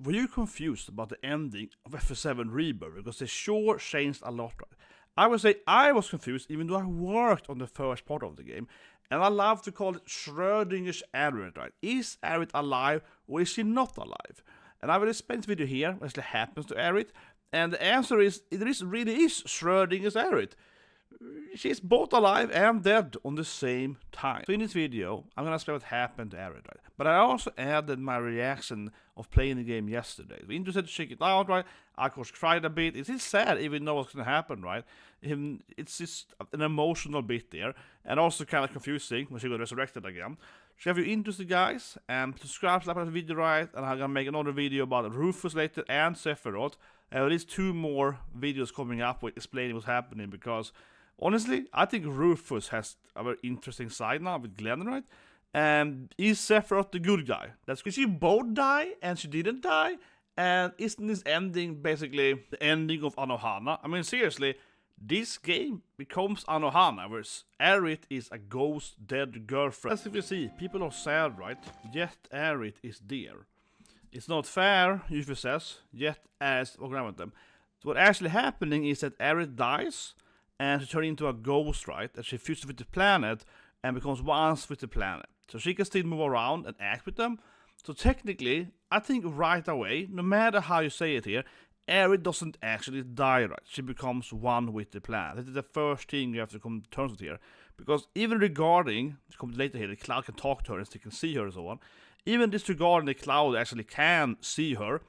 Were you confused about the ending of FF7 Rebirth? Because they sure changed a lot. Right? I would say I was confused even though I worked on the first part of the game. And I love to call it Schrödinger's Aerith, right? Is Aerith alive or is she not alive? And I will explain this video here what actually happens to Aerith. And the answer is, it really is Schrödinger's Aerith. She's both alive and dead on the same time. So in this video, I'm gonna explain what happened to Aerith, right? But I also added my reaction of playing the game yesterday. If you're interested to check it out, right? I of course cried a bit. It's sad even though what's gonna happen, right? It's just an emotional bit there, and also kind of confusing when she got resurrected again. So if you're interested, guys, subscribe to the video, right? And I'm gonna make another video about Rufus later and Sephiroth. At least 2 more videos coming up with explaining what's happening, because honestly, I think Rufus has a very interesting side now with Glenn, right? And is Sephiroth the good guy? That's because she both die and she didn't die. And isn't this ending basically the ending of Anohana? I mean, seriously, this game becomes Anohana, whereas Aerith is a ghost dead girlfriend. As you can see, people are sad, right? Yet Aerith is there. It's not fair, usually says, yet as with them. So what's actually happening is that Aerith dies, and she turns into a ghost, right? And she fuses with the planet and becomes one with the planet. So she can still move around and act with them. So technically, I think right away, no matter how you say it here, Aerith doesn't actually die, right? She becomes one with the planet. That is the first thing you have to come to terms with here. Because even regarding, to come later here, the Cloud can talk to her and they can see her and so on. Even disregarding the Cloud actually can see her,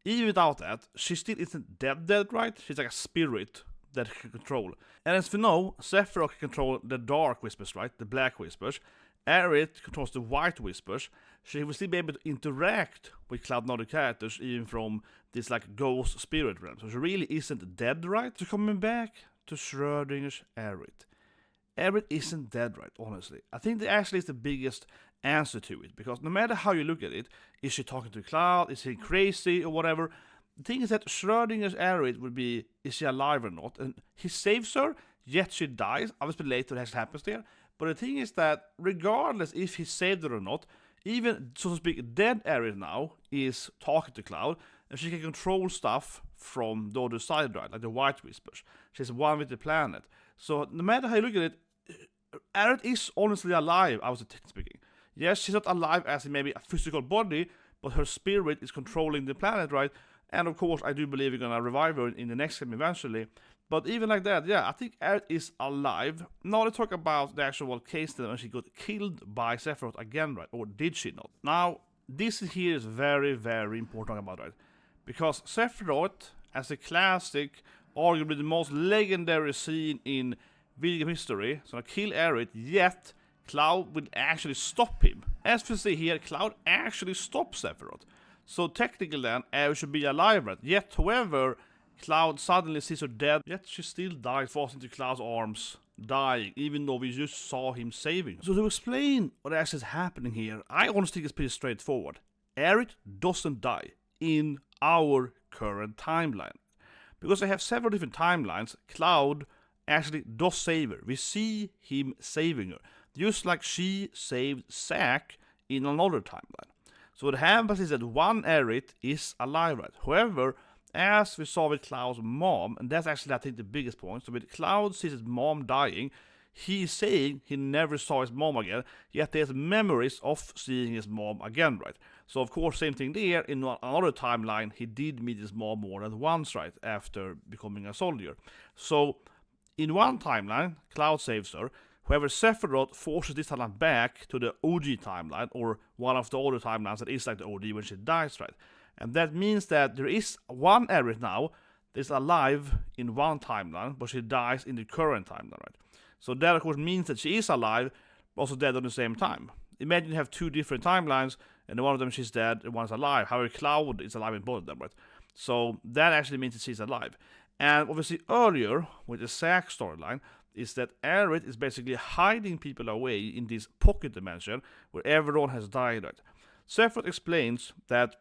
even without that, she still isn't dead, right? She's like a spirit that can control. And as we know, Sephiroth can control the dark whispers, right? The black whispers. Aerith controls the white whispers. She will still be able to interact with Cloud and other characters, even from this like ghost spirit realm. So she really isn't dead, right? So coming back to Schrödinger's Aerith. Aerith isn't dead, right? Honestly, I think that actually is the biggest answer to it, because no matter how you look at it, is she talking to Cloud, is she crazy or whatever, the thing is that Schrödinger's Aerith would be, is she alive or not? And he saves her, yet she dies. Obviously later that happens there, but the thing is that regardless if he saved her or not, even so to speak dead Aerith now is talking to Cloud, and she can control stuff from the other side, right? Like the white whispers. She's one with the planet. So no matter how you look at it, Aerith is honestly alive, I was technically speaking. Yes, she's not alive as in maybe a physical body, but her spirit is controlling the planet, right? And of course, I do believe we're gonna revive her in the next game eventually. But even like that, yeah, I think Aerith is alive. Now let's talk about the actual case then when she got killed by Sephiroth again, right? Or did she not? Now, this here is very, very important about, right? Because Sephiroth, as a classic, arguably the most legendary scene in video game history, so kill Aerith, yet Cloud will actually stop him. As we see here, Cloud actually stops Sephiroth. So technically then, Aerith should be alive, right? Yet, however, Cloud suddenly sees her dead, yet she still dies, falls into Cloud's arms, dying, even though we just saw him saving her. So to explain what actually is happening here, I honestly think it's pretty straightforward. Aerith doesn't die in our current timeline. Because I have several different timelines, Cloud actually does save her. We see him saving her. Just like she saved Zack in another timeline. So what happens is that one Aerith is alive, right? However, as we saw with Cloud's mom, and that's actually I think the biggest point, so with Cloud sees his mom dying, he is saying he never saw his mom again, yet he has memories of seeing his mom again, right? So of course, same thing there, in another timeline, he did meet his mom more than once, right, after becoming a soldier. So, in one timeline, Cloud saves her. However, Sephiroth forces this timeline back to the OG timeline, or one of the older timelines that is like the OG when she dies, right? And that means that there is one Aerith now that is alive in one timeline, but she dies in the current timeline, right? So that of course means that she is alive, but also dead at the same time. Imagine you have 2 different timelines, and one of them she's dead, and one's alive. However, Cloud is alive in both of them, right? So that actually means that she's alive. And obviously earlier, with the Zack storyline, is that Aerith is basically hiding people away in this pocket dimension where everyone has died. Right? Sephiroth explains that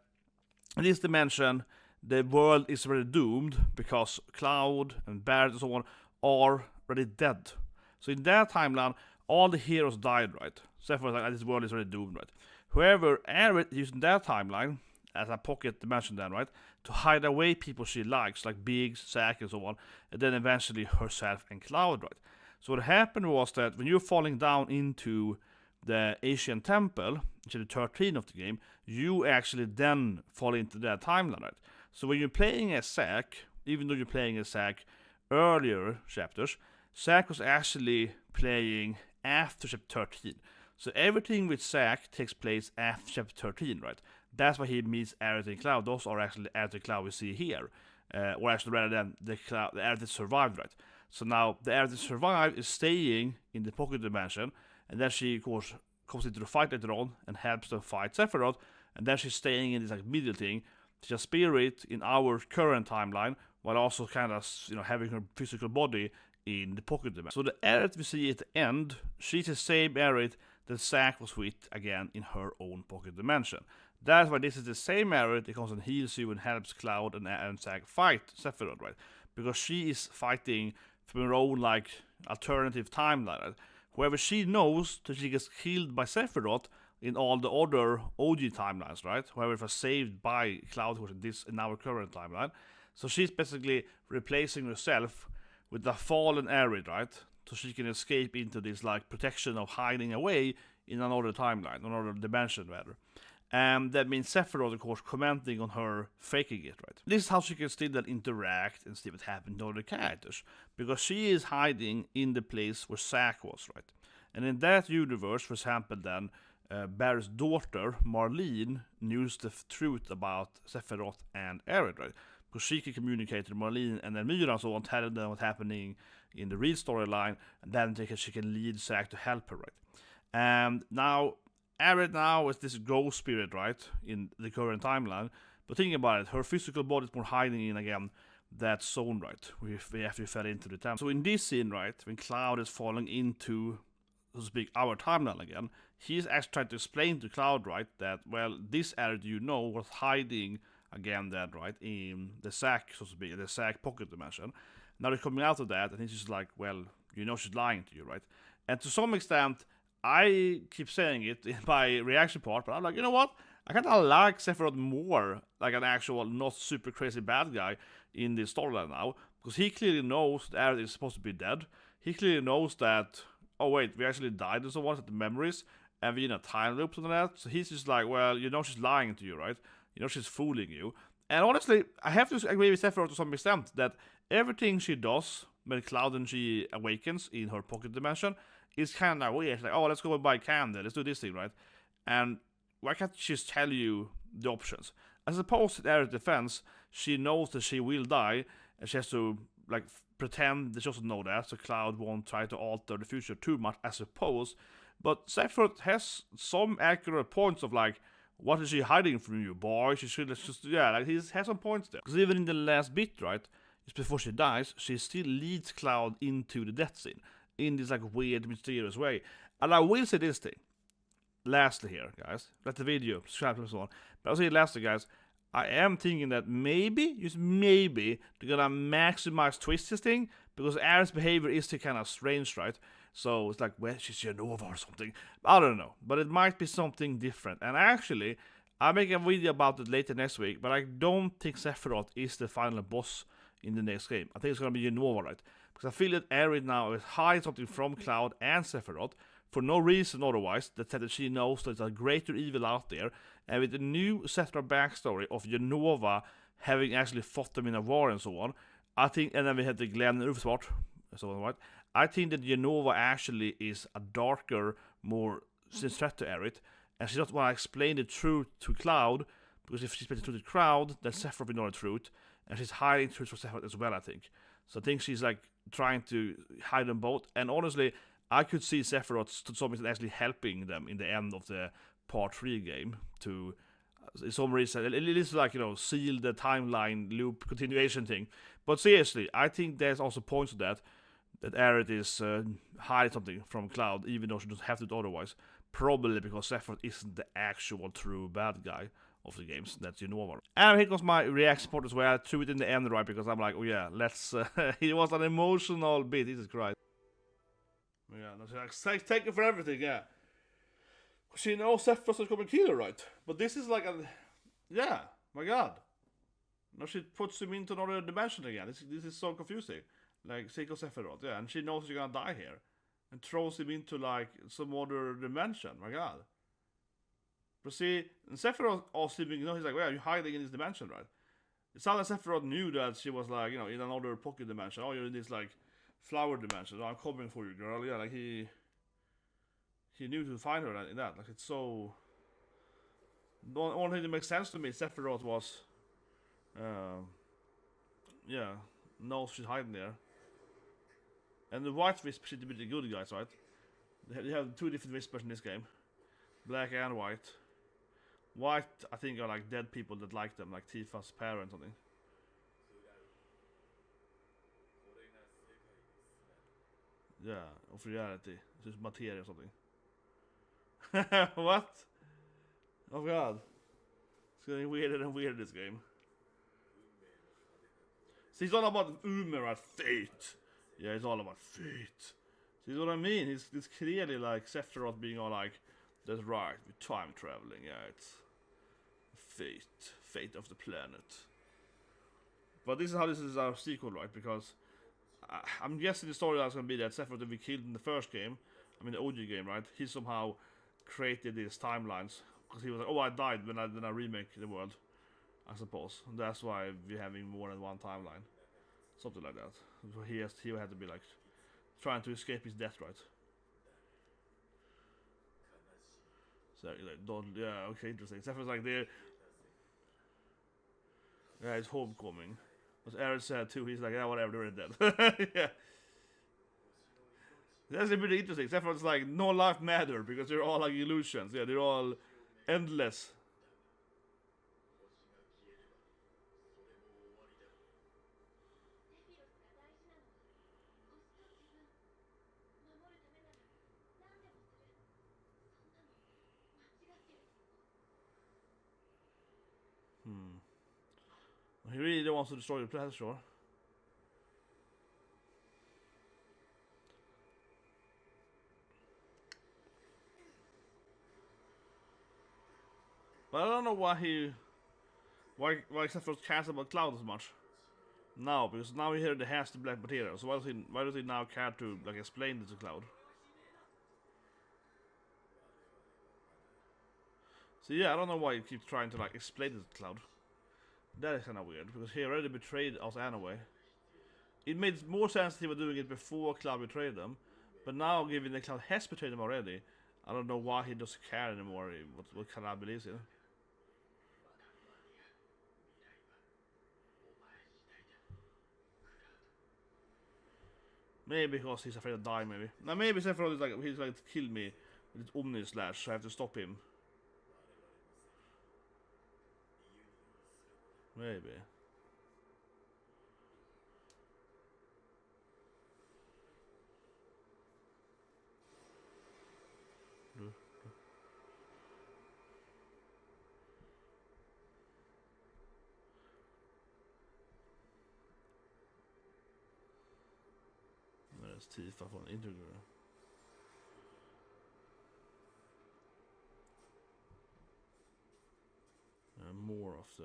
in this dimension, the world is already doomed because Cloud and Barret and so on are already dead. So in that timeline, all the heroes died, right? Sephiroth like, this world is already doomed, right? However, Aerith using that timeline, as a pocket dimension then, right? To hide away people she likes, like Biggs, Zack, and so on, and then eventually herself and Cloud, right? So what happened was that when you're falling down into the Asian temple, into the 13 of the game, you actually then fall into that timeline, right? So when you're playing as Zack, even though you're playing as Zack earlier chapters, Zack was actually playing after chapter 13. So everything with Zack takes place after chapter 13, right? That's why he meets Aerith and Cloud. Those are actually the Aerith and Cloud we see here. Or actually rather than the Aerith that survived, right? So now the Aerith that survived is staying in the pocket dimension, and then she, of course, comes into the fight later on and helps them fight Sephiroth, and then she's staying in this like middle thing. She's a spirit in our current timeline, while also kind of, you know, having her physical body in the pocket dimension. So the Aerith we see at the end, she's the same Aerith that Zack was with again in her own pocket dimension. That's why this is the same Aerith that comes and heals you and helps Cloud and Zack fight Sephiroth, right? Because she is fighting from her own like alternative timeline. Right? Whoever she knows that she gets killed by Sephiroth in all the other OG timelines, right? Whoever was saved by Cloud in our current timeline. So she's basically replacing herself with the fallen Aerith, right? So she can escape into this like protection of hiding away in another timeline, another dimension rather. And that means Sephiroth, of course, commenting on her faking it, right? This is how she can still then interact and see what happened to other characters. Because she is hiding in the place where Zack was, right? And in that universe, for example, then, Barrett's daughter, Marlene, knew the truth about Sephiroth and Aerith, right? Because she can communicate to Marlene and then Myra and so on, telling them what's happening in the real storyline, and then she can lead Zack to help her, right? And now, Aerith now is this ghost spirit, right, in the current timeline. But thinking about it, her physical body is more hiding in, again, that zone, right, after we fell into the temple. So in this scene, right, when Cloud is falling into, so to speak, our timeline again, he's actually trying to explain to Cloud, right, that, well, this Aerith you know was hiding, again, that, right, in the Zack, so to speak, the Zack pocket dimension. Now they're coming out of that, and he's just like, well, you know she's lying to you, right? And to some extent, I keep saying it in my reaction part, but I'm like, you know what? I kind of like Sephiroth more like an actual, not super crazy bad guy in this storyline now, because he clearly knows that Aerith is supposed to be dead. He clearly knows that, oh wait, we actually died and so on, at the memories, and we're in a time loop and that. So he's just like, well, you know she's lying to you, right? You know she's fooling you. And honestly, I have to agree with Sephiroth to some extent that everything she does when Cloud and she awakens in her pocket dimension is kind of weird. It's like, oh, let's go and buy candy, let's do this thing, right? And why can't she just tell you the options? I suppose in Aerith's defense, she knows that she will die, and she has to like pretend that she doesn't know that, so Cloud won't try to alter the future too much, I suppose. But Sephiroth has some accurate points of like, what is she hiding from you, boy? She should just, yeah, like he has some points there. Because even in the last bit, right, just before she dies, she still leads Cloud into the death scene in this like weird, mysterious way. And I will say this thing, lastly here, guys, let the video, subscribe and so on. But I'll say lastly, guys, I am thinking that maybe, just maybe, they're gonna maximize twist this thing, because Aerith's behavior is still kind of strange, right? So it's like, well, she's Jenova or something. I don't know, but it might be something different. And actually, I'll make a video about it later next week, but I don't think Sephiroth is the final boss in the next game. I think it's gonna be Jenova, right? Because I feel that Aerith now is hiding something from Cloud and Sephiroth for no reason otherwise, that she knows there's a greater evil out there, and with the new Sephiroth backstory of Jenova having actually fought them in a war and so on, I think, and then we had the Glenn Rufus part, so on, right? I think that Jenova actually is a darker, more threat to Aerith, and she doesn't want to explain the truth to Cloud, because if she explains the truth to Cloud, then Sephiroth will know the truth, and she's hiding truth from Sephiroth as well, I think. So I think she's like trying to hide them both, and honestly, I could see Sephiroth to some extent actually helping them in the end of the Part 3 game to, in some reason, it is like, you know, seal the timeline loop continuation thing. But seriously, I think there's also points to that Aerith is hiding something from Cloud, even though she doesn't have to do otherwise. Probably because Sephiroth isn't the actual true bad guy of the games. That's Jenova. And here comes my reaction part as well. I threw it in the end, right? Because I'm like, oh yeah, let's. It was an emotional bit. Jesus Christ. Yeah, like, thank you for everything. Yeah. Because you know Sephiroth is going to kill her, right? But this is like a, yeah. My god. Now she puts him into another dimension again. This is so confusing. Like, Seiko Sephiroth, yeah, and she knows she's gonna die here. And throws him into, like, some other dimension. My god. But see, and Sephiroth all sleeping, he's like, well, you're hiding in this dimension, right? It sounded like Sephiroth knew that she was, like, in another pocket dimension. Oh, you're in this, like, flower dimension. Oh, I'm coming for you, girl. Yeah, like, he knew to find her in that. Like, it's so... The only thing that makes sense to me, Sephiroth was... yeah, knows she's hiding there. And the white Wisp should be the good guys, right? They have two different Whispers in this game. Black and white. White, I think, are like dead people that like them, like Tifa's parents or something. Yeah, of reality. It's just materia or something. What? Oh god. It's getting weirder and weirder, this game. See, it's all about Umer, right? Fate. Yeah, it's all about fate. See what I mean? It's clearly like Sephiroth being all like, that's right, with time traveling, yeah, it's fate of the planet. But this is how this is our sequel, right? Because I'm guessing the storyline is going to be that Sephiroth that we killed in the first game, I mean the OG game, right? He somehow created these timelines because he was like, oh, I died when I remake the world, I suppose. And that's why we're having more than one timeline, something like that. So he had to be like trying to escape his death, right? So like, don't, yeah, okay, interesting. Sephiroth's like there. Yeah, it's homecoming. As Aerith said too, he's like, yeah, whatever, they're dead. Yeah. That's pretty interesting. Sephiroth's like, no life matter because they're all like illusions. Yeah, they're all endless. He really wants to destroy the planet, sure. But I don't know why Sephiroth cares about Cloud as much now, because now he heard the has the black potato. So why does he now care to like explain this to Cloud? So yeah, I don't know why he keeps trying to like explain it to Cloud. That is kind of weird, because he already betrayed us anyway. It made more sense that he was doing it before Cloud betrayed them, but now, given that Cloud has betrayed them already, I don't know why he doesn't care anymore what Cloud believes in. Maybe because he's afraid of dying, maybe. Now maybe Sephiroth is like, he's like to kill me with his Omni Slash, so I have to stop him. Maybe. There's Tifa från Integra. More of the...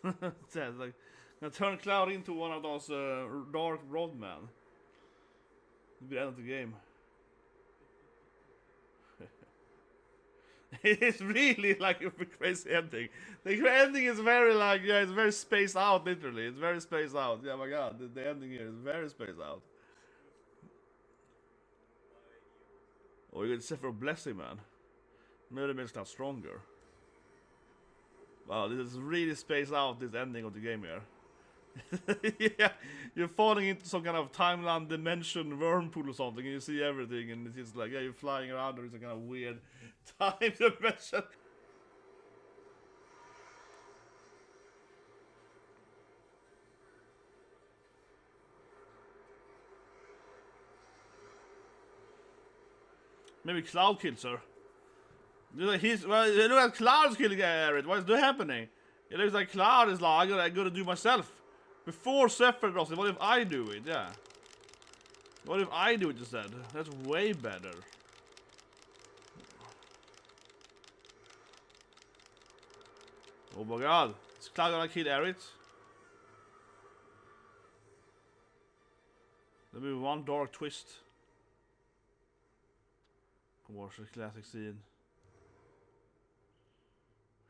It's like, now turn Cloud into one of those dark roadmen. It'll be the end of the game. It's really like a crazy ending. The ending is very like, yeah, it's very spaced out, literally. It's very spaced out. Yeah, my god, the ending here is very spaced out. Oh, you get Sephiroth blessing, man. Maybe that makes Cloud stronger. Wow, this is really spaced out, this ending of the game here. Yeah, you're falling into some kind of timeline dimension wormhole or something, and you see everything, and it's just like, yeah, you're flying around, or it's a kind of weird time dimension. Maybe Cloud kills her. Look like Cloud's killing Aerith. What is happening? It looks like Cloud is like, I gotta do myself. Before Sephiroth, what if I do it? Yeah. What if I do it instead? That's way better. Oh my god. Is Cloud gonna kill Aerith? There'll be one dark twist. Watch the classic scene.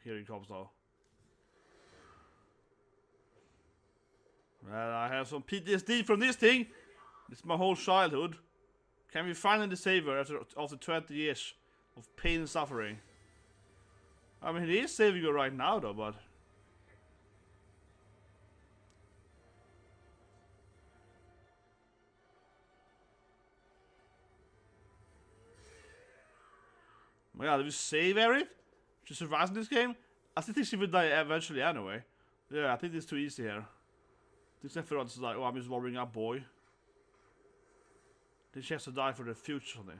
Here he comes now. Well, I have some PTSD from this thing. It's my whole childhood. Can we finally save her after 20 years of pain and suffering? I mean, he is saving her right now though, but... Oh my god, did we save Aerith? She survives in this game? I still think she would die eventually anyway. Yeah, I think it's too easy here. This Sephiroth is like, oh, I'm just warming up, boy. Then she has to die for the future something.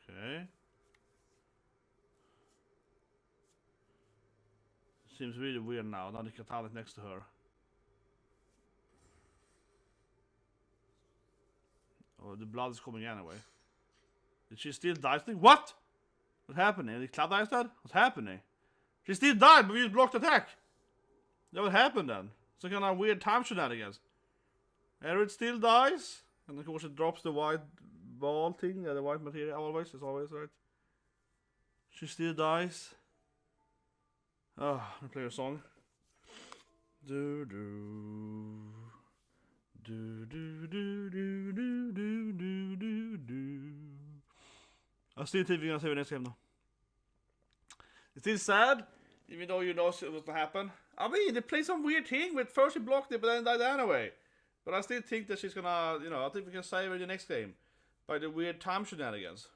Okay. Seems really weird now the katana next to her. Oh, the blood is coming anyway. Did she still die? What? What's happening? Did Cloud dies dead? What's happening? She still died, but we just blocked attack. That what happened then? It's like kind of weird time shenanigans. Aerith still dies, and of course it drops the white ball thing, the white material. Always, it's always right. She still dies. Oh, I play a song. Do do. Do do do do do do do do do. I still think we're gonna save the next game though. It's still sad, even though you know what's gonna happen. I mean, they play some weird thing with first she blocked it, but then died anyway. But I still think that she's gonna, you know, I think we can save her in the next game by the weird time shenanigans.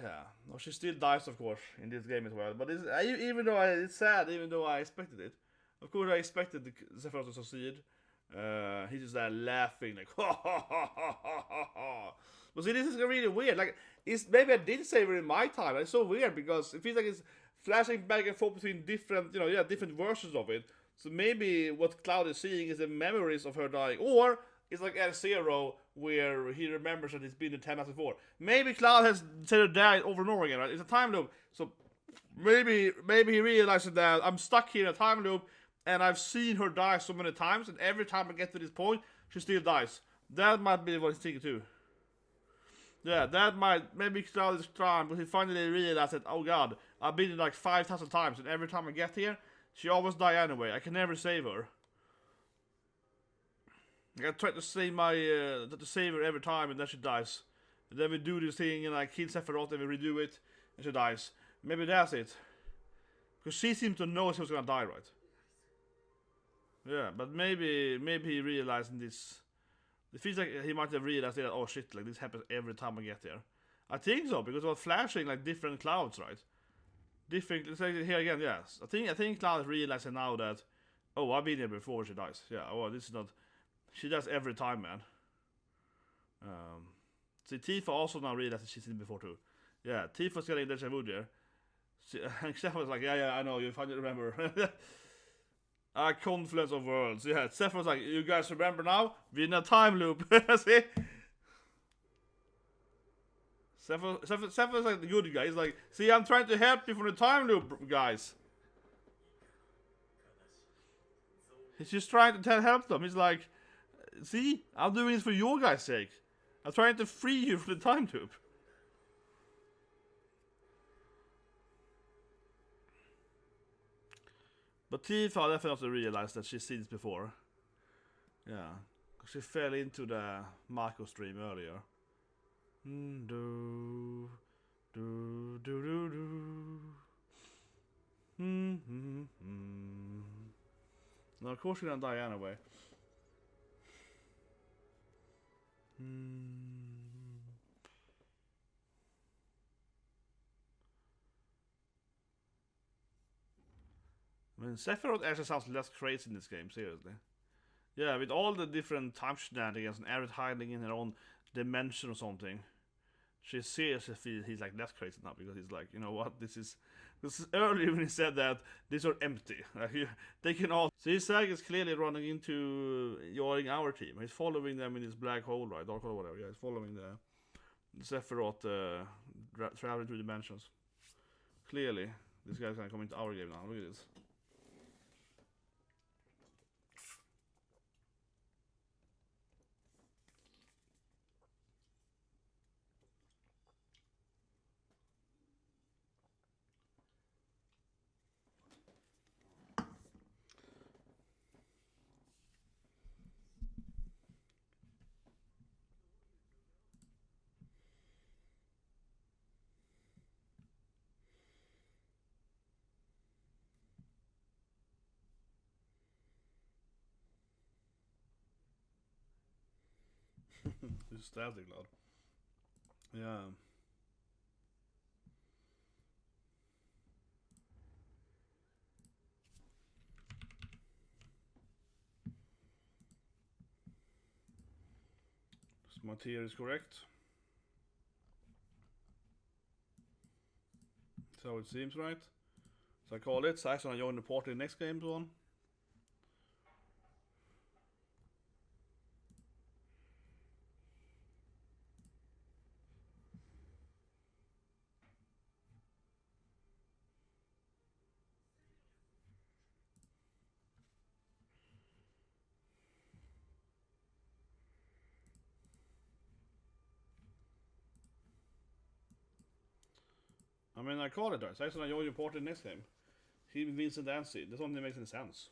Yeah, no, she still dies, of course, in this game as well. But it's, even though it's sad, even though I expected it. Of course, I expected the Sephiroth to succeed. He's just there laughing, like, ha ha ha ha ha ha. But see, this is really weird. Like, maybe I did save it in my time. It's so weird because it feels like it's flashing back and forth between different, you know, yeah, different versions of it. So maybe what Cloud is seeing is the memories of her dying, or it's like F-Zero, where he remembers that it's been in 10 minutes before. Maybe Cloud has said her died over and over again, right? It's a time loop. So maybe he realizes that I'm stuck here in a time loop. And I've seen her die so many times, and every time I get to this point, she still dies. That might be what he's thinking too. Yeah, that might, maybe Cloud is trying, but he finally realized that, oh god, I've been in like 5,000 times, and every time I get here, she always die anyway. I can never save her. I try to save to save her every time, and then she dies. And then we do this thing, and I kill Sephiroth, and we redo it, and she dies. Maybe that's it. Because she seems to know she was gonna die, right? Yeah, but maybe he realized this. It feels like he might have realized that, oh shit, like this happens every time I get there. I think so, because it was flashing like different clouds, right? Different, it's like here again, yes. I think Cloud is realizing now that, oh, I've been here before she dies. Yeah, oh, this is not, she does every time, man. See, Tifa also now realizes she's seen before too. Yeah, Tifa's getting deja vu there. Sephiroth was like, yeah, I know, you finally remember. Confluence of worlds. Yeah, Sephiroth was like, you guys remember now? We're in a time loop. See? Sephiroth is like the good guy. He's like, see, I'm trying to help you from the time loop, guys. He's just trying to help them. He's like, see, I'm doing this for your guys' sake. I'm trying to free you from the time loop. But Tifa definitely realized that she's seen this before. Yeah, because she fell into the Marco stream earlier. Do do do do do. No, of course she's gonna die anyway. I mean, Sephiroth actually sounds less crazy in this game, seriously. Yeah, with all the different time shenanigans and Aerith hiding in her own dimension or something. she seriously feels he's like that's crazy now because he's like, you know what, this is earlier when he said that these are empty. Like they can all see Zack is clearly running into joining our team. He's following them in this black hole, right? Dark hole, whatever. Yeah, he's following the Sephiroth traveling through dimensions. Clearly, this guy's gonna come into our game now. Look at this. This is static loud. Yeah. This material is correct. So it seems right. So I call it. Zack's gonna join the party next game on. I mean, I call it right. Zack's gonna join the party next game. He wins the dance scene. That only makes any sense.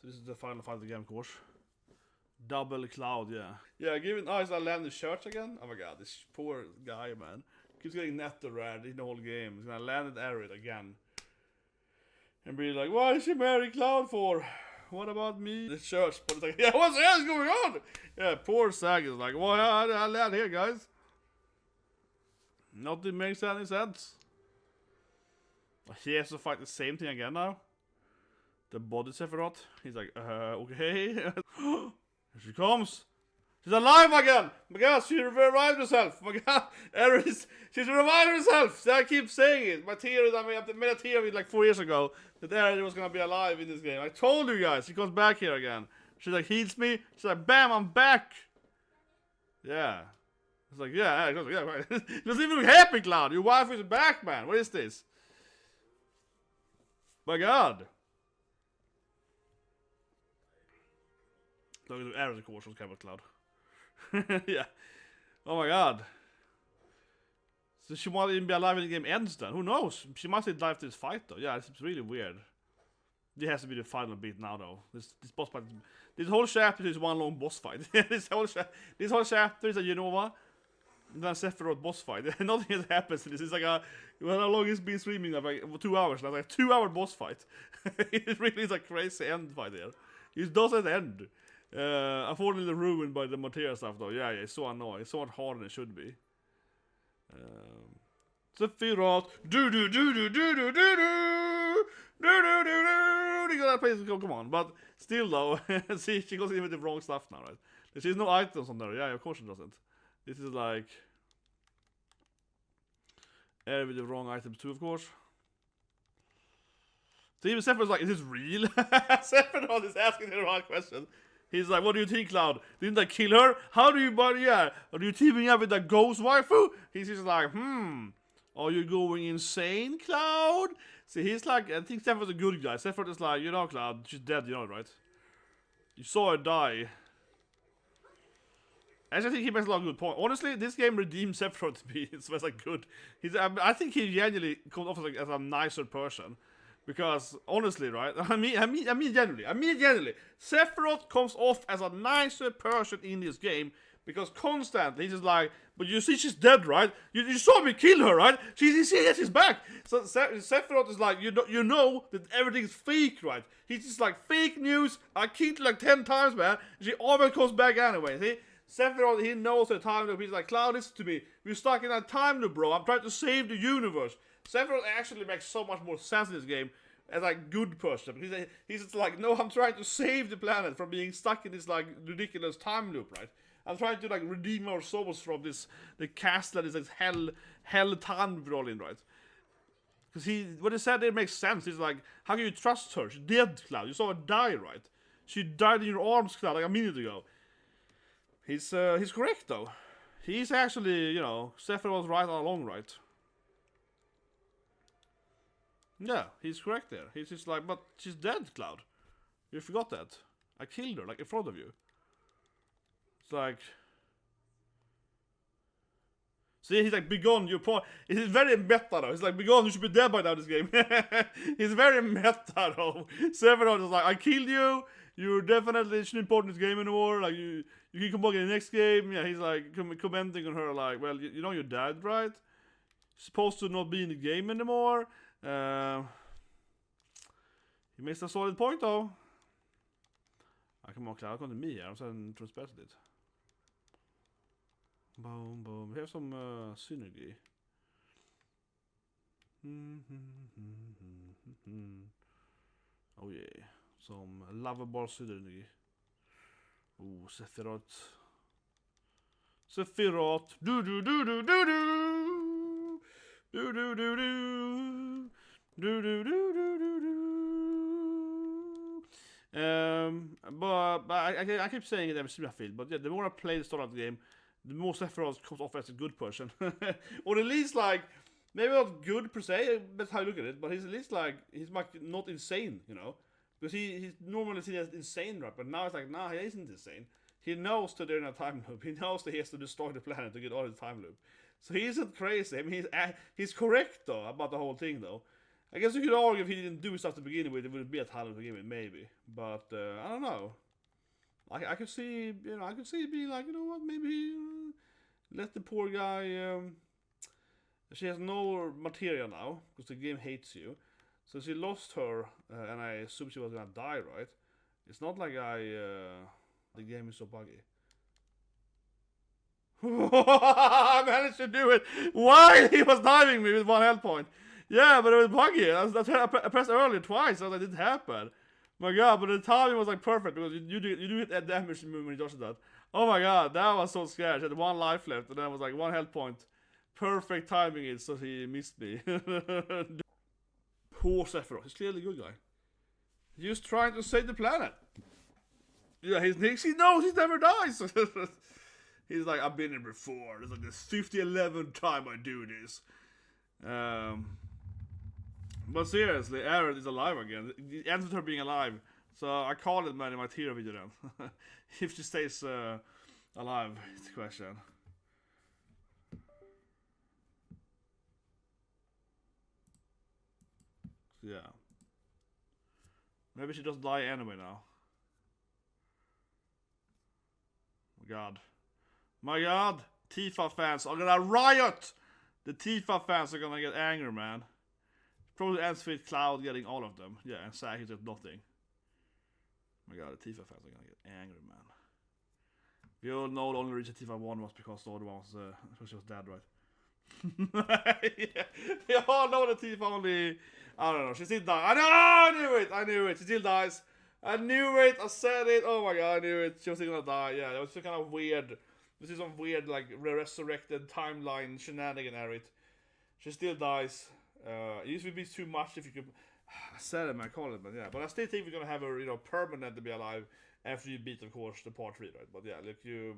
So this is the final fight of the game, of course. Double Cloud, yeah. Yeah, given I land the church again. Oh my god, this poor guy, man. Keeps getting nether red in the whole game. He's gonna land at Aerith again. And be like, why is she marrying Cloud for? What about me? The church, but it's like, yeah, what the hell is going on? Yeah, poor Zack is like, well, I land here, guys. Nothing makes any sense. He has to fight the same thing again now. The body Sephiroth. He's like, okay. Here she comes. She's alive again! Oh my god, she revived herself! Oh my god, Aerith, she's revived herself! So I keep saying it. My theory, I made a theory like 4 years ago that Aerith was gonna be alive in this game. I told you guys, she comes back here again. She like heals me. She's like, bam, I'm back! Yeah. It's like, yeah, right. It doesn't even look happy, Cloud. Your wife is back, man. What is this? My god. Look at the Aerith, of course, was Cabot Cloud. Yeah. Oh my god. So she might even be alive when the game ends then. Who knows? She might still dive to this fight though. Yeah, it's really weird. This has to be the final beat now though. This boss fight. This whole chapter is one long boss fight. this whole chapter is a Jenova. And then Sephiroth boss fight. Nothing has happened. This is like a how long it's been streaming now? Like 2 hours now. Like a 2-hour boss fight. It really is a crazy end fight there. It doesn't end. Unfortunately ruined by the material stuff though. Yeah, it's so annoying. It's so much harder than it should be. Sephiroth. Do. You gotta play. Come on, but still though. See, she goes in with the wrong stuff now, right? There's no items on there. Yeah, of course she doesn't. This is like with the wrong items too, of course. So even Sephiroth's like, is this real? Sephiroth is asking the wrong question. He's like, what do you think, Cloud? Didn't I kill her? How do you, buddy? Yeah. Are you teaming up with that ghost waifu? He's just like, are you going insane, Cloud? See, he's like, I think Sephiroth's a good guy. Sephiroth is like, you know, Cloud, she's dead, you know, right? You saw her die. Actually, I think he makes a lot of good points. Honestly, this game redeems Sephiroth to me. It's like good. I think he genuinely comes off as a nicer person. Because, honestly, right, I mean genuinely, Sephiroth comes off as a nicer person in this game, because constantly he's just like, but you see she's dead, right? You saw me kill her, right? She's back. So Sephiroth is like, you know that everything's fake, right? He's just like, fake news, I killed her like 10 times, man, she always comes back anyway, see? Sephiroth, he knows the time loop. He's like, Cloud, listen to me, we're stuck in that time loop, bro, I'm trying to save the universe. Sephiroth actually makes so much more sense in this game, as like good person. He's just like, no, I'm trying to save the planet from being stuck in this like ridiculous time loop, right? I'm trying to like redeem our souls from the castle that is like hell time we're all in, right? Because what he said, it makes sense. He's like, how can you trust her? She's dead, Cloud. You saw her die, right? She died in your arms, Cloud, like a minute ago. He's correct though. He's actually, you know, Sephiroth was right all along, right? Yeah, he's correct there. He's just like, but she's dead, Cloud. You forgot that. I killed her, like in front of you. It's like, see, he's like, begone, you poor. He's very meta though. He's like, begone, you should be dead by now, this game. He's very meta though. Sephiroth is like, I killed you. You're definitely shouldn't important in this game anymore. Like, you can come back in the next game. Yeah, he's like, commenting on her, like, well, you know you're dead, right? You're supposed to not be in the game anymore. He makes a solid point though. Come on, Cloud, come to me here. I'm saying transpacited. Boom, boom. Here's some synergy. Oh yeah, some lovable synergy. Oh, Sephiroth. Sephiroth. Do do do do do do. Do do do do. Do do do do do do. But I keep saying it every time I feel. But yeah, the more I play the start of the game, the more Sephiroth comes off as a good person. Or at least like, maybe not good per se, that's how you look at it, but he's at least like, he's like not insane, you know? Because he's normally seen as insane, right? But now it's like, nah, he isn't insane. He knows that they're in a time loop. He knows that he has to destroy the planet to get out of the time loop. So he isn't crazy. I mean, he's correct though about the whole thing though. I guess you could argue if he didn't do stuff to begin with, it would be a time loop to begin with, maybe. But I don't know. I could see, you know, I could see it being like, you know what, maybe let the poor guy. She has no materia now because the game hates you. So she lost her, and I assume she was gonna die, right? It's not like the game is so buggy. I managed to do it while he was diving me with 1 health point. Yeah, but it was buggy. I pressed earlier twice, so that didn't happen. My god, but the timing was like perfect because you do hit that damage when you does that. Oh my god, that was so scary. She had 1 life left, and then it was like 1 health point. Perfect timing it, so he missed me. Poor Sephiroth, he's clearly a good guy. He's just trying to save the planet. Yeah, he knows he never dies. He's like, I've been here before. It's like this 50-11 time I do this. But seriously, Aerith is alive again. It ends with her being alive. So I call it, man, in my tier video then. If she stays alive, it's the question. So, yeah. Maybe she just die anyway now. My god. My god! Tifa fans are gonna riot! The Tifa fans are gonna get angry, man. Probably ends with Cloud getting all of them. Yeah, and Zack is just nothing. Oh my god, the Tifa fans are gonna get angry, man. We all know the only reason Tifa won was because the other one was, she was dead, right? Yeah. We all know that Tifa only, I don't know, she still died. I knew it, she still dies. I knew it, I said it, oh my god, I knew it. She was still gonna die, yeah, it was kind of weird. This is some weird, like, resurrected timeline shenanigan Aerith. She still dies. It used to be too much if you could. I said it, man, I call it, but yeah. But I still think we're gonna have her, you know, permanent to be alive after you beat, of course, the part 3, right? But yeah, look, it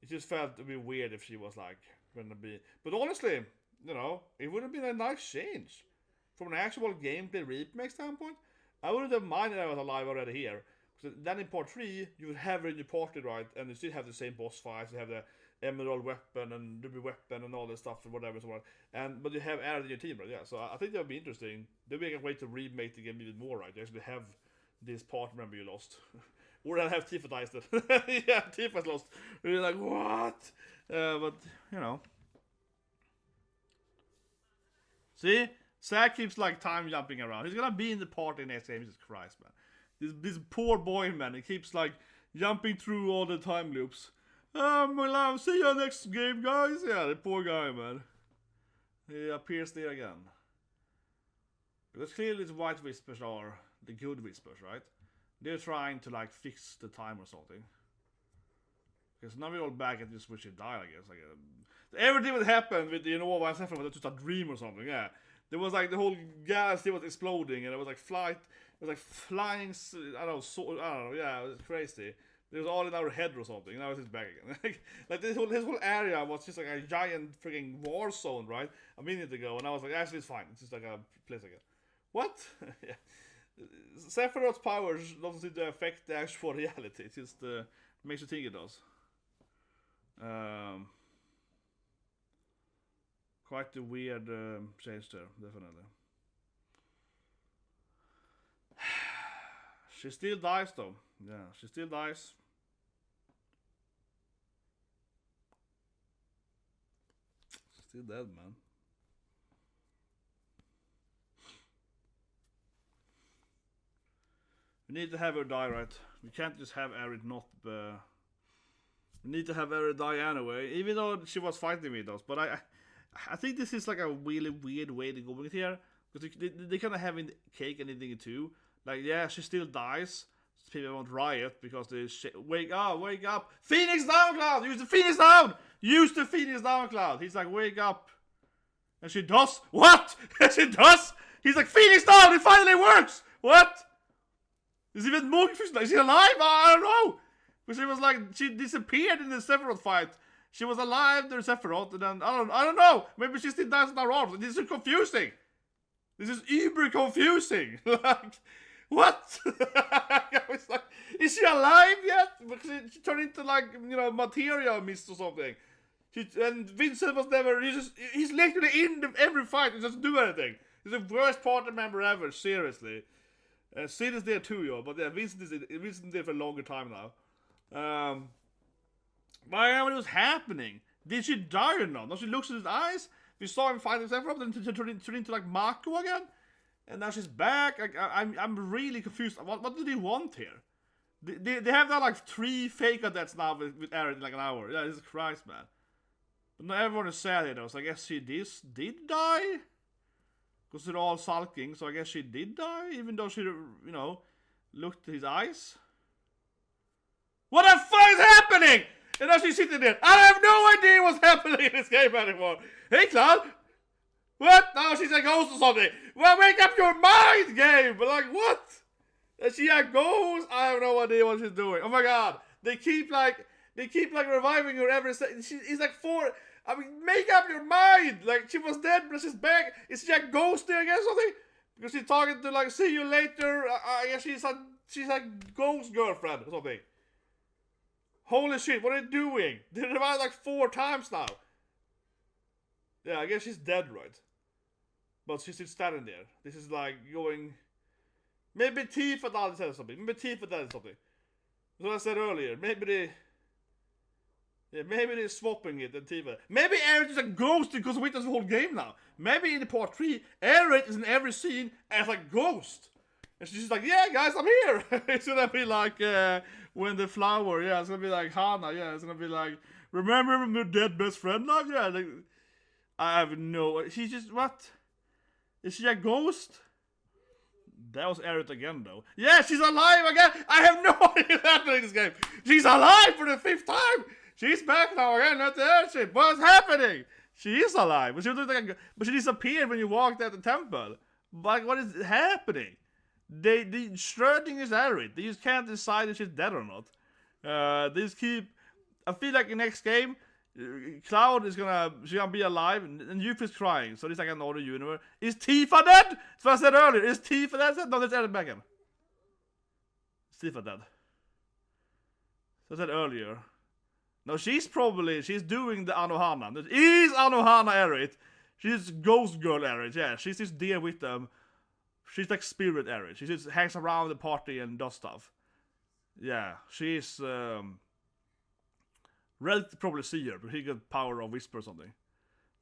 just felt a bit weird if she was like gonna be. But honestly, you know, it would have been a nice change from an actual gameplay remake standpoint. I wouldn't have minded I was alive already here. Because then in part 3, you would have her in your party, right? And you still have the same boss fights. You have the emerald weapon and ruby weapon and all this stuff and whatever. But you have Aerith in your team, right? Yeah. So I think that would be interesting. They'd be a way to remake the game even more, right? You actually have this part member you lost. Or I have Tifa dies that. Yeah, Tifa's lost. And you're like, what? But, you know. See? Zack keeps like time jumping around. He's gonna be in the party next game. Jesus Christ, man. This poor boy, man. He keeps like jumping through all the time loops. My love, see you next game, guys. Yeah, the poor guy, man. He appears there again. Because clearly the white whispers are the good whispers, right? They're trying to like fix the time or something. Because now we're all back at this where she died, I guess. Like, everything that happened with Jenova and Sephiroth was just a dream or something, yeah. There was like the whole galaxy was exploding and it was like flying, I don't know, yeah, it was crazy. It was all in our head or something, now it's just back again. Like this whole area was just like a giant freaking war zone, right? A minute ago, and I was like, actually it's fine, it's just like a place again. What? Yeah. Sephiroth's powers doesn't seem to affect the actual reality, it just makes you think it does. Quite a weird change there, definitely. She still dies though. Yeah, she still dies. She's still dead, man. We need to have her die, right? We can't just have Aerith not. We need to have Aerith die anyway, even though she was fighting with us. But I think this is like a really weird way to go with it here, because they kind of have in cake and anything too. Like, yeah, she still dies. People won't riot because they wake up. Phoenix down, Cloud! Use the Phoenix down! Use the Phoenix down, Cloud! He's like, wake up. And she does. What? She does? He's like, Phoenix down! It finally works! What? Is even more confusing. Is she alive? I don't know. Because she was like, she disappeared in the Sephiroth fight. She was alive during Sephiroth, and then I don't know. Maybe she still dies in our arms. This is confusing. This is uber confusing. Like, what? I was like, is she alive yet? Because she turned into like, you know, material mist or something. And Vincent was never. He's literally in every fight. He doesn't do anything. He's the worst party member ever. Seriously. Sid is there too, yo. But yeah, Vincent is there for a longer time now. What was happening? Did she die or not? Now she looks at his eyes. We saw him fight himself up, then turn into like Mako again. And now she's back. I'm really confused. What do they want here? They have that like 3 fake deaths now with Aerith in like an hour. Yeah, Jesus Christ, man. But now everyone is sad here though, so I guess she did die? Because they're all sulking, so I guess she did die, even though she, you know, looked at his eyes. What the fuck is happening? And now she's sitting there. I have no idea what's happening in this game anymore. Hey, Cloud. What? Now she's a ghost or something. Well, wake up your mind, game. But like, what? Is she a ghost? I have no idea what she's doing. Oh my god. They keep reviving her every second. She's like 4. I mean, make up your mind. Like, she was dead, but she's back. Is she a ghost there again or something? Because she's talking to like, see you later. I guess she's a ghost girlfriend or something. Holy shit, what are they doing? They revived like 4 times now. Yeah, I guess she's dead, right? But she's still standing there. This is like going... Maybe Tifa did something. So I said earlier, maybe they're swapping it and Tifa. Maybe Aerith is a ghost because we witnessed the whole game now. Maybe in the part 3, Aerith is in every scene as a ghost. And she's just like, yeah, guys, I'm here. It's gonna be like when the flower, yeah, it's gonna be like Hana, yeah, it's gonna be like, remember my dead best friend now? Yeah, like, I have no. She's just what? Is she a ghost? That was Aerith again, though. Yeah, she's alive again. I have no idea what's happening in this game. She's alive for the 5th time. She's back now again. Not the shit. What's happening? She is alive, but she disappeared when you walked at the temple. Like, what is happening? The Schrödinger's Aerith. They just can't decide if she's dead or not. They just keep. I feel like the next game, Cloud she's gonna be alive, and Yuffie is crying. So it's like another universe. Is Tifa dead? That's what I said earlier. Is Tifa dead? No, that's Aerith back in. Is Tifa dead? So I said earlier. No, she's doing the Anohana. Is Anohana Aerith? She's Ghost Girl Aerith. Yeah, she's just there with them. She's like Spirit Aerith. She just hangs around the party and does stuff. Yeah, she's Red probably see her, but he got power of whisper or something.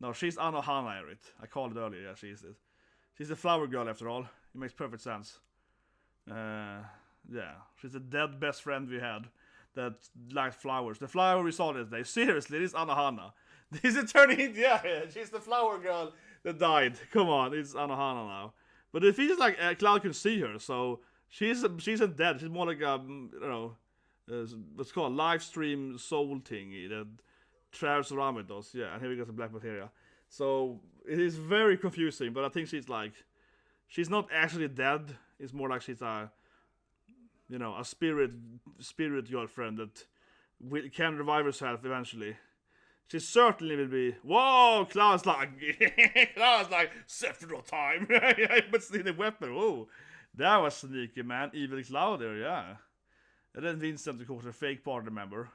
No, she's Anohana Aerith. I called it earlier. Yeah, she is it. She's a flower girl after all. It makes perfect sense. Yeah, she's the dead best friend we had that liked flowers. The flower we saw this day. Seriously, this is Anohana. This is turning into, yeah, she's the flower girl that died. Come on, it's Anohana now. But it feels like Cloud can see her, so she's isn't dead. She's more like a what's called a live stream soul thingy that travels around with us. Yeah, and here we got some black materia. So it is very confusing, but I think she's not actually dead. It's more like she's a spirit girlfriend that can revive herself eventually. She certainly will be. Whoa, Cloud's like Sephiroth time. But still the weapon. Whoa, that was sneaky, man. Evil Cloud there, yeah. And then Vincent, of course, a fake party member.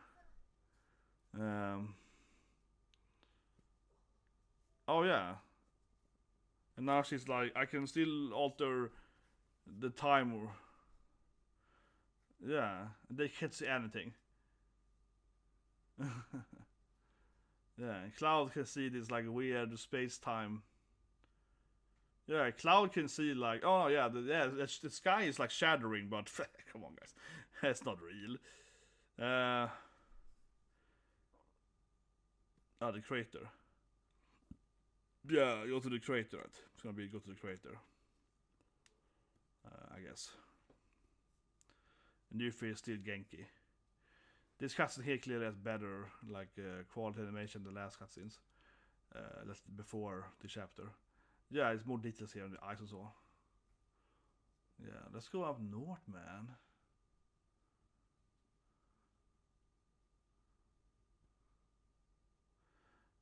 Oh yeah. And now she's like, I can still alter the time. Yeah, they can't see anything. Yeah, Cloud can see this like weird space-time. Yeah, Cloud can see like, oh yeah, the sky is like shattering, but come on guys, that's not real. The crater. Yeah, go to the crater. Right? It's gonna be go to the crater. I guess. New fear is still Genki. This cutscene here clearly has better like quality animation than the last cutscenes. That's before the chapter. Yeah, it's more details here on the eyes and so on. Yeah, let's go up north, man.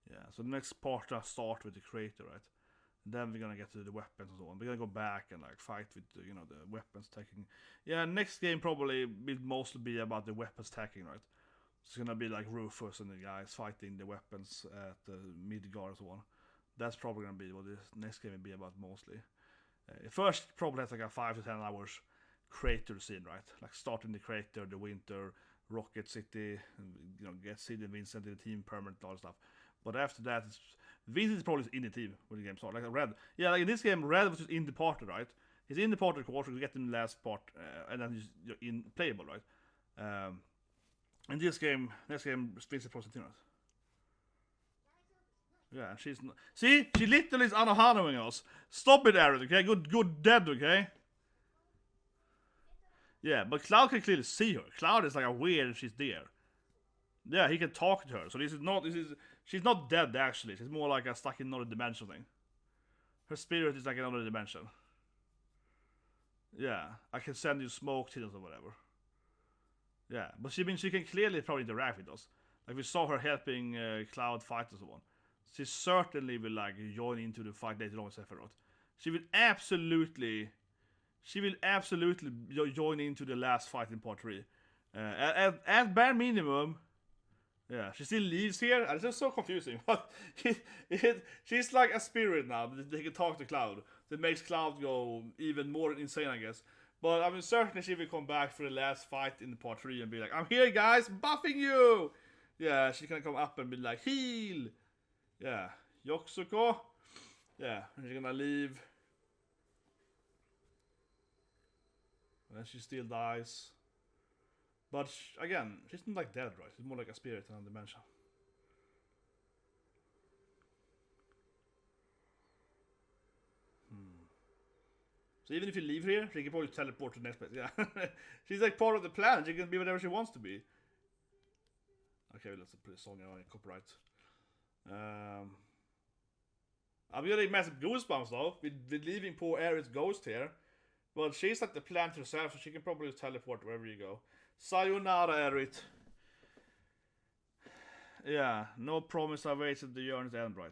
Yeah, so the next part I start with the crater, right? And then we're gonna get to the weapons and so on. We're gonna go back and like fight with the weapons taking. Yeah, next game probably will mostly be about the weapons taking, right? It's gonna be like Rufus and the guys fighting the weapons at the Midgar and so on. That's probably gonna be what this next game will be about mostly. First probably has like a 5 to 10 hours crater scene, right? Like starting the crater, the winter, Rocket City, and get Sid and Vincent in the team permanent, all that stuff. But after that, Vincent is probably in the team when the game starts. Like Red. Yeah, like in this game, Red was just in the party, right? He's in the party, of course, you get him in the last part, and then you're in playable, right? In this game, Vincent probably in. Yeah, she's not. See? She literally is Anohanoing us. Stop it, Aerith, okay? Good dead, okay? Yeah, but Cloud can clearly see her. Cloud is like aware if she's there. Yeah, he can talk to her. So she's not dead actually. She's more like a stuck in another dimension thing. Her spirit is like another dimension. Yeah, I can send you smoke signals or whatever. Yeah, but she can clearly probably interact with us. Like we saw her helping Cloud fight and so on. She certainly will like join into the fight later on with Sephiroth. She will absolutely join into the last fight in part 3. At bare minimum. Yeah, she still lives here. It's just so confusing. But she's like a spirit now. They can talk to Cloud. That makes Cloud go even more insane, I guess. But I mean, certainly she will come back for the last fight in part 3 and be like, I'm here, guys, buffing you. Yeah, she can come up and be like, heal. Yeah, Yoksuko. Yeah, she's gonna leave. And she still dies. But again, she's not like dead, right? She's more like a spirit in a dimension. So even if you leave here, she can probably teleport to the next place. Yeah, she's like part of the plan. She can be whatever she wants to be. Okay, let's put a song on copyright. I'm getting massive goosebumps though. With leaving poor Aerith's ghost here. But she's like the plant herself, so she can probably just teleport wherever you go. Sayonara, Aerith. Yeah, no promise awaits at the journey's end, right?